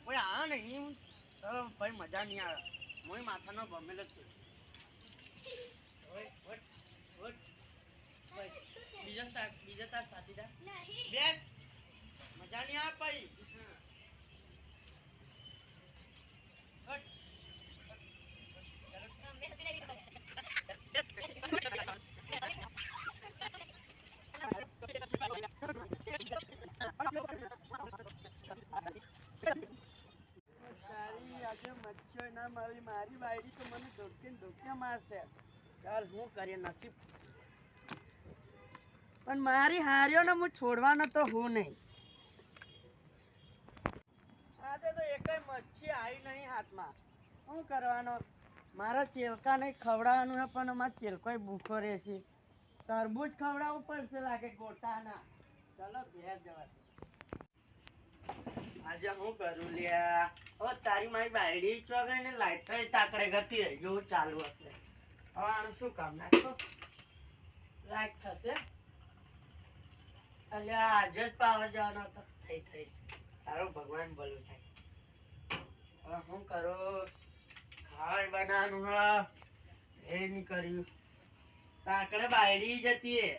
કોઈ આ નહીં તો ભાઈ મજા નહીં આવે. હું માથાનો ભમેલ જ છું. બીજા તાર સાથીદાર બેસ. મજા નહીં આવે ભાઈ. મારી વાયડી તો મને ધોકે મારશે. ચાલ હું કરીએ નસીબ. પણ મારી હાર્યો ને હું છોડવાનો તો હું નહીં. આજે તો એકય મચ્છી આવી નહીં હાથમાં. શું કરવાનો? મારા ચેલકાને ખવડાવવાનું છે પણ અમારા ચેલકોય ભૂખો રહેશે. તરબૂચ ખવડાવવું પડશે લાગે ગોટાના. ચલો ઘેર જવા. આજે હું કરું લ્યા? હવે તારી મારી બાયડી ચોગે ને લાઈટર તાકડે ગતી રહી જેવું ચાલુ હશે. હવે આનું શું કામ નાખો? લાઈટ થશે. અલ્યા આજે જ પાવર જવાનો હતો. થઈ તારું ભગવાન ભલું થાય. હવે હું કરું? ખાવા બનાવવાનું હા એ નહીં કર્યું. તાકડે બાયડી જતી રે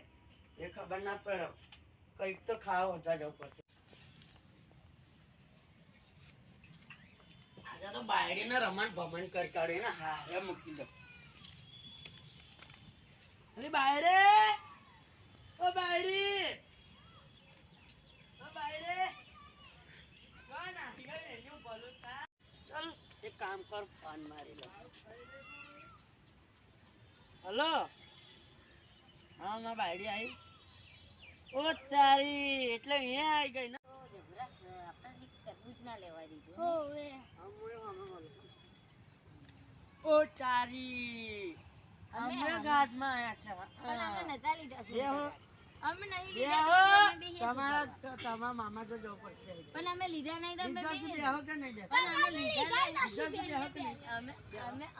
એ ખબર ના પડે. કંઈક તો ખાવા હોતા જવું પડશે. આજે તો બાયડી ને રમણ ભમણ કરતા ને હારે મૂકી દો. અરે બાયરે, ઓ બાયરી, ઓ બાયરે, કોણ આવી ગયું? એનું ભલું થાય. ચાલ એક કામ કર, ફોન મારી લો. હલો, હા માં બાયડી આવી. ઓ તારી, એટલે અહીંયા આવી ગઈ ને. ઓ ચારી અમે ઘાટમાં આયા છે. તમારા મામા તો જવું પડશે. પણ અમે લીધા નહીં.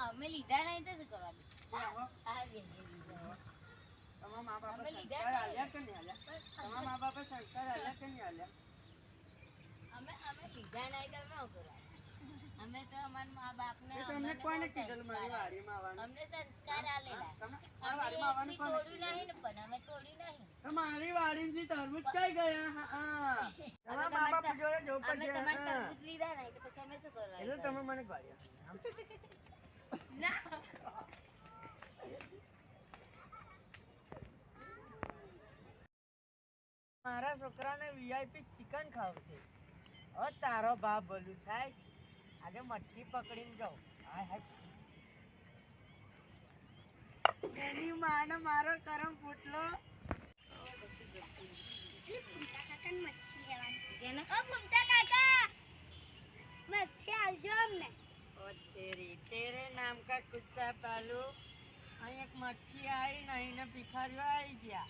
અમે લીધા નહીં તો શું કરવાનું? તમારા મા બાપે સંસ્કાર આલ્યા કે નહીં આલ્યા? તમારા મા બાપે સંસ્કાર આલ્યા કે નહીં આલ્યા? અમે લીધા નહીં તો અમે શું કરવાનું? અમે તો અમારા મા બાપને તમને કોને કીધું મારી વાડીમાં આવવાનું? અમને સંસ્કાર આલેલા. વાડીમાં આવવાનું તોડ્યું નહીં ને પણ અમે તોડ્યું નહીં. મારી વાડીથી તરબૂચ કઈ ગયા? તમારા મા બાપ જોડે જવું પડશે. તમે તરબૂચ લીધા નહીં તો પછી અમે શું કરવાનું? એટલે તમે મને ગાળ્યા ના મારા છોકરાને વીઆઈપી ચિકન ખાવું છે. હવે તારો ભાવ ભલું થાય. આજે મચ્છી પકડીને જાઉં. એની માને મારો કરમ ફૂટલો. તેરે નામ કા કુત્તા પાલુ. અહીં એક મચ્છી આવી નહીં ને ભિખારીઓ આવી ગયા.